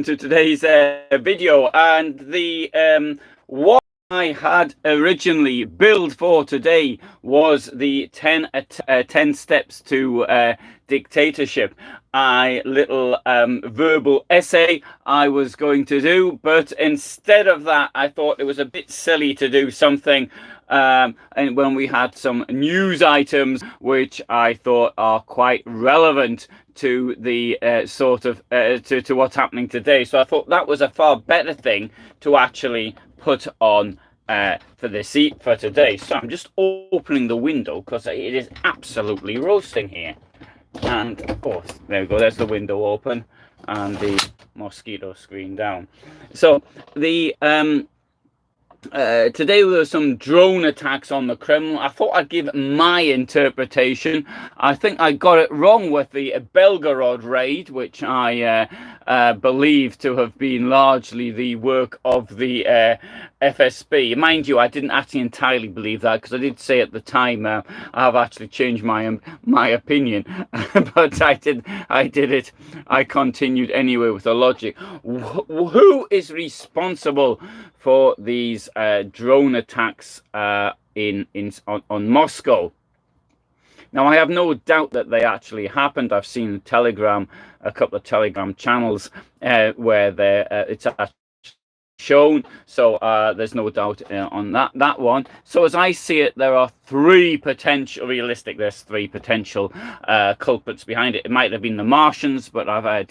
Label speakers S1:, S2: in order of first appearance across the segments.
S1: to today's video. And the what I had originally billed for today was the 10 steps to dictatorship. Little verbal essay I was going to do, but instead of that, I thought it was a bit silly to do something. And when we had some news items which I thought are quite relevant to the to what's happening today, so I thought that was a far better thing to actually put on for today. So I'm just opening the window because it is absolutely roasting here. And oh, there we go. There's the window open and the mosquito screen down. So the today there were some drone attacks on the Kremlin. I thought I'd give my interpretation. I think I got it wrong with the Belgorod raid, which I believe to have been largely the work of the FSB. Mind you, I didn't actually entirely believe that, because I did say at the time I've actually changed my opinion, but I continued anyway with the logic. Who is responsible for these drone attacks on Moscow? Now, I have no doubt that they actually happened. I've seen a couple of Telegram channels where it's actually shown. So there's no doubt on that one. So as I see it, there are three potential culprits behind it. It might have been the Martians, but I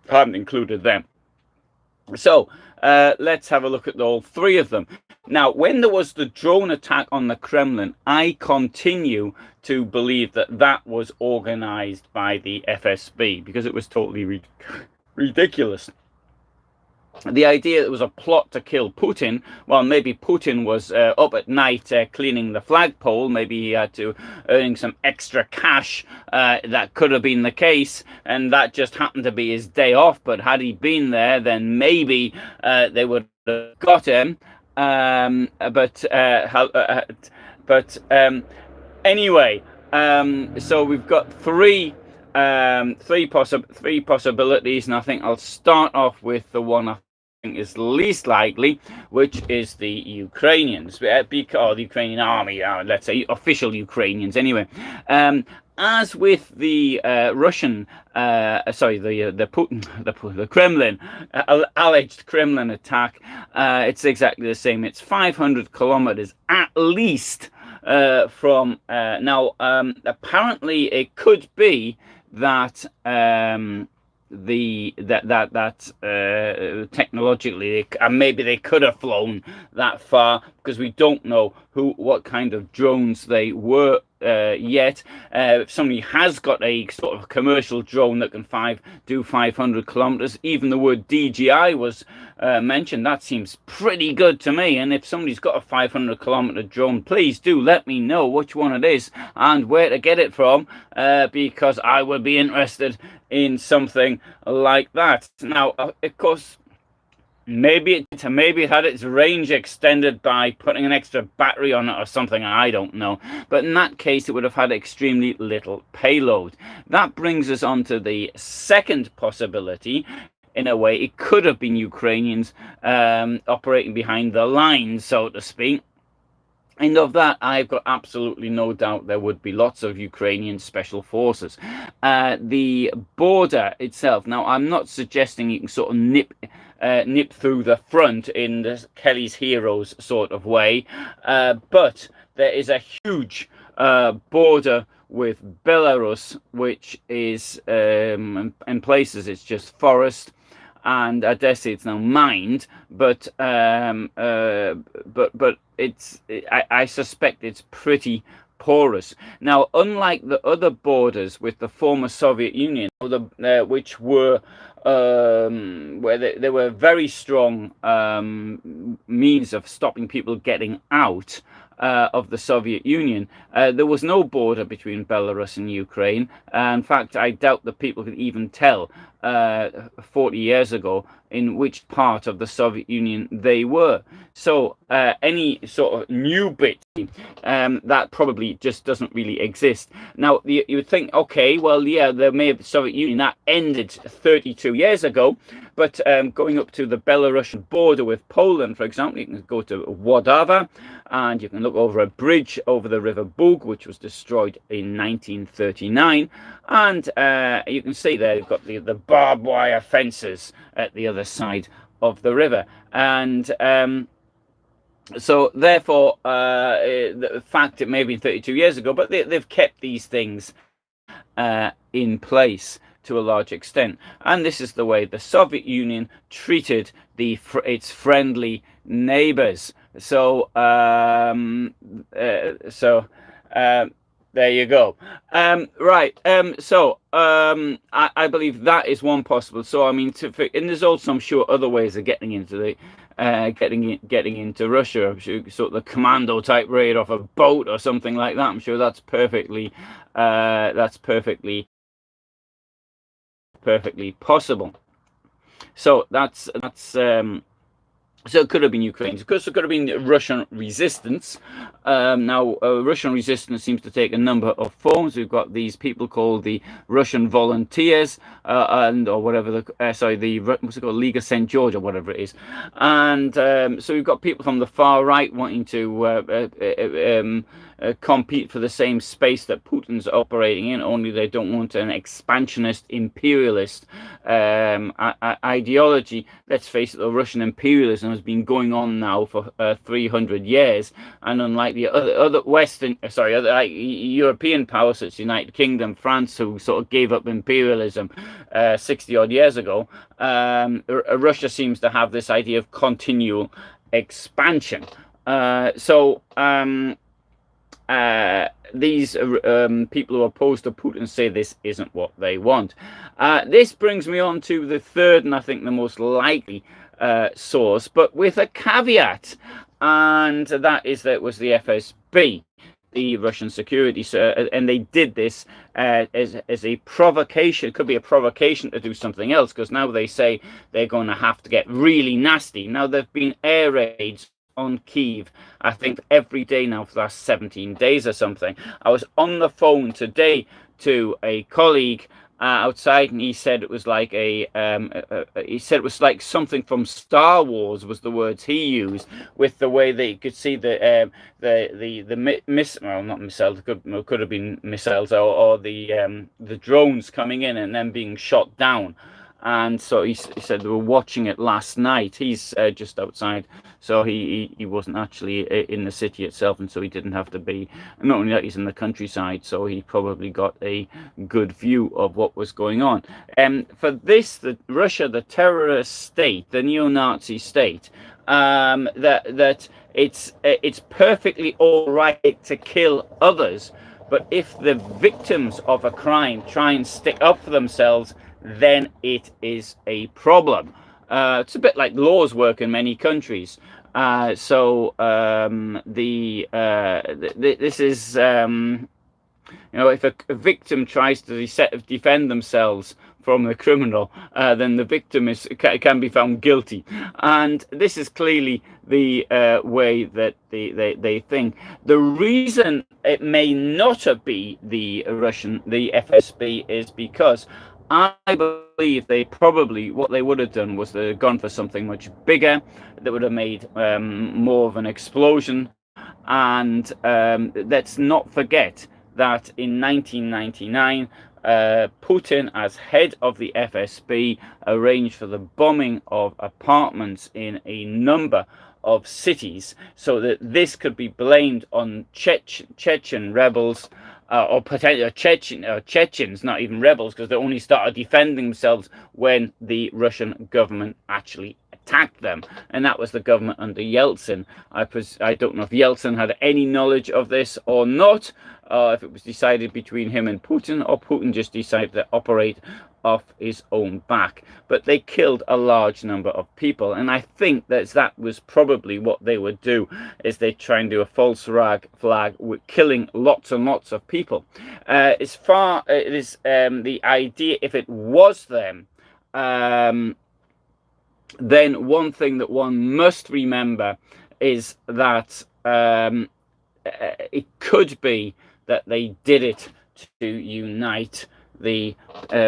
S1: haven't included them. So let's have a look at all three of them. Now, when there was the drone attack on the Kremlin, I continue to believe that was organized by the FSB, because it was totally ridiculous. The idea that it was a plot to kill Putin, well, maybe Putin was up at night cleaning the flagpole. Maybe he had to earning some extra cash. That could have been the case, and that just happened to be his day off. But had he been there, then maybe they would have got him. Anyway, so we've got three possibilities, and I think I'll start off with the one I think is least likely, which is the Ukrainians, or the Ukrainian army, let's say official Ukrainians anyway. As with the Russian, the Kremlin, alleged Kremlin attack, it's exactly the same. It's 500 kilometers at least from now. Apparently, it could be that technologically maybe they could have flown that far, because we don't know what kind of drones they were yet. If somebody has got a sort of commercial drone that can do 500 kilometers, even the word DJI was mentioned. That seems pretty good to me. And if somebody's got a 500 kilometer drone, please do let me know which one it is and where to get it from, because I would be interested in something like that. Now, of course, maybe it had its range extended by putting an extra battery on it or something, I don't know. But in that case, it would have had extremely little payload. That brings us on to the second possibility. In a way, it could have been Ukrainians operating behind the lines, so to speak. And of that, I've got absolutely no doubt there would be lots of Ukrainian special forces. The border itself, now I'm not suggesting you can sort of nip through the front in the Kelly's Heroes sort of way, but there is a huge border with Belarus, which is in places it's just forest, and Odessa it's now mined, but I suspect it's pretty porous. Now, unlike the other borders with the former Soviet Union, which were where there were very strong means of stopping people getting out, of the Soviet Union, there was no border between Belarus and Ukraine. In fact, I doubt that people could even tell 40 years ago in which part of the Soviet Union they were. So any sort of new bit that probably just doesn't really exist. Now, you would think, okay, well, yeah, there may have the Soviet Union that ended 32 years ago, but going up to the Belarusian border with Poland, for example, you can go to Władawia, and you can look over a bridge over the River Bug, which was destroyed in 1939, and you can see there you've got the barbed wire fences at the other side of the river, and so therefore, the fact it may have been 32 years ago, but they've kept these things in place to a large extent, and this is the way the Soviet Union treated its friendly neighbors. So there you go. Right. I believe that is one possible. So I mean, and there's also, I'm sure, other ways of getting into the getting into Russia. I'm sure sort of the commando type raid off a boat or something like that. I'm sure that's perfectly possible. So so it could have been Ukraine. Of course, it could have been Russian resistance. Now, Russian resistance seems to take a number of forms. We've got these people called the Russian volunteers, or whatever what's it called, League of St. George, or whatever it is. And so we've got people from the far right wanting to compete for the same space that Putin's operating in, only they don't want an expansionist imperialist ideology. Let's face it, the Russian imperialism has been going on now for 300 years, and unlike the other European powers such as the United Kingdom, France, who sort of gave up imperialism 60 odd years ago, Russia seems to have this idea of continual expansion. These people who are opposed to Putin say this isn't what they want. This brings me on to the third, and I think the most likely source, but with a caveat, and that is that it was the FSB, the Russian security, and they did this as a provocation. It could be a provocation to do something else, because now they say they're going to have to get really nasty. Now, there have been air raids on Kiev, I think, every day now for the last 17 days or something. I was on the phone today to a colleague outside, and he said it was like something from Star Wars, was the words he used, with the way that you could see well, not missiles, could have been missiles, or the drones coming in and then being shot down. And so he said they were watching it last night. He's just outside, so he wasn't actually in the city itself, and so he didn't have to be. Not only that, he's in the countryside, so he probably got a good view of what was going on. For this, Russia, the terrorist state, the neo-Nazi state, that it's perfectly all right to kill others, but if the victims of a crime try and stick up for themselves, then it is a problem. It's a bit like laws work in many countries. This is, if a victim tries to defend themselves from the criminal, then the victim can be found guilty. And this is clearly the way that they think. The reason it may not be the FSB, is because I believe what they would have done was they'd gone for something much bigger that would have made more of an explosion. And let's not forget that in 1999, Putin, as head of the FSB, arranged for the bombing of apartments in a number of cities, so that this could be blamed on Chechen rebels, or potentially Chechens, not even rebels, because they only started defending themselves when the Russian government actually attacked them, and that was the government under Yeltsin. I don't know if Yeltsin had any knowledge of this or not, if it was decided between him and Putin, or Putin just decided to operate off his own back. But they killed a large number of people, and I think that was probably what they would do, is they try and do a false flag with killing lots and lots of people. As far it is the idea, if it was them, then one thing that one must remember is that it could be that they did it to unite the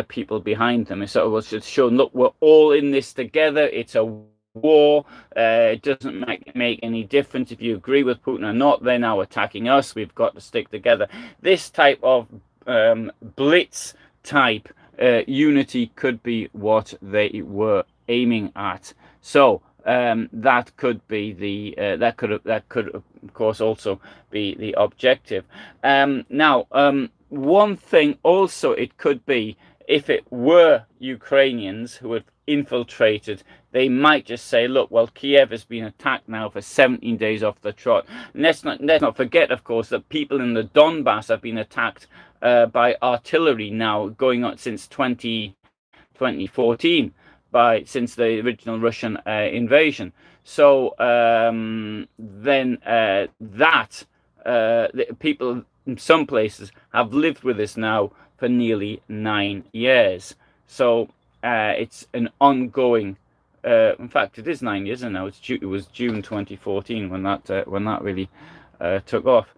S1: people behind them. So it was just showing, look, we're all in this together. It's a war. It doesn't make any difference if you agree with Putin or not. They're now attacking us. We've got to stick together. This type of blitz type unity could be what they were aiming at. So that could be the that could of course also be the objective. Now, one thing also it could be, if it were Ukrainians who had infiltrated, they might just say, look, well, Kiev has been attacked now for 17 days off the trot. And let's not forget, of course, that people in the Donbass have been attacked by artillery now going on since 2014, since the original Russian invasion. So then the people in some places have lived with this now for nearly 9 years. So it's an ongoing. In fact, it is 9 years now. It was June 2014 when that really took off.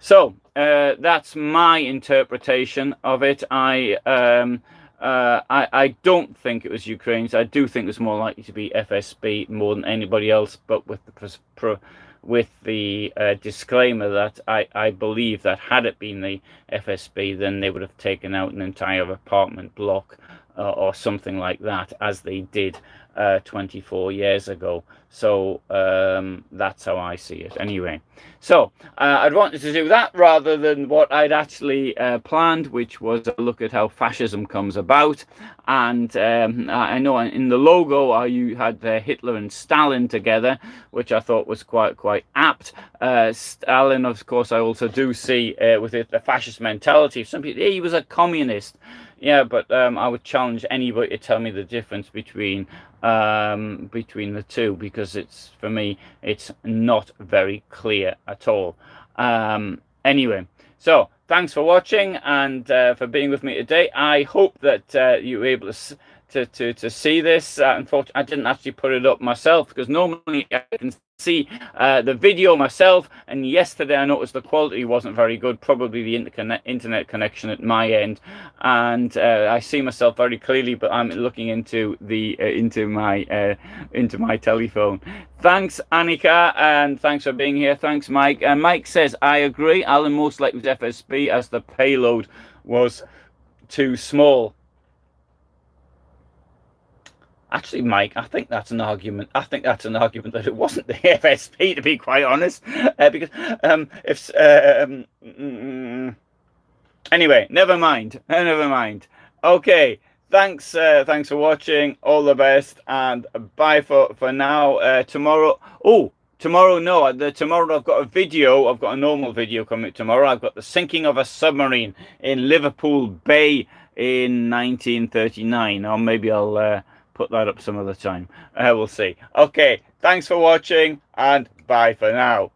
S1: So that's my interpretation of it. I don't think it was Ukrainians. I do think it's more likely to be FSB more than anybody else, but with the disclaimer that I believe that had it been the FSB, then they would have taken out an entire apartment block or something like that, as they did 24 years ago. So that's how I see it anyway. So I'd wanted to do that rather than what I'd actually planned, which was a look at how fascism comes about. And I know in the logo you had Hitler and Stalin together, which I thought was quite apt. Stalin, of course, I also do see with it the fascist mentality. Some people, he was a communist. Yeah, but I would challenge anybody to tell me the difference between the two, because for me it's not very clear at all. Anyway, so thanks for watching and for being with me today. I hope that you were able to see this. Unfortunately, I didn't actually put it up myself, because normally I can see the video myself, and yesterday I noticed the quality wasn't very good, probably the internet connection at my end, and I see myself very clearly, but I'm looking into my telephone. Thanks, Annika, and thanks for being here. Thanks, Mike. And Mike says, I agree, Alan most likely was FSB as the payload was too small. Actually, Mike, I think that's an argument. I think that's an argument that it wasn't the FSP, to be quite honest, because anyway, never mind. Okay, thanks for watching. All the best, and bye for now. Tomorrow, tomorrow I've got a video. I've got a normal video coming tomorrow. I've got the sinking of a submarine in Liverpool Bay in 1939, or maybe I'll put that up some other time. We'll see. Okay, thanks for watching, and bye for now.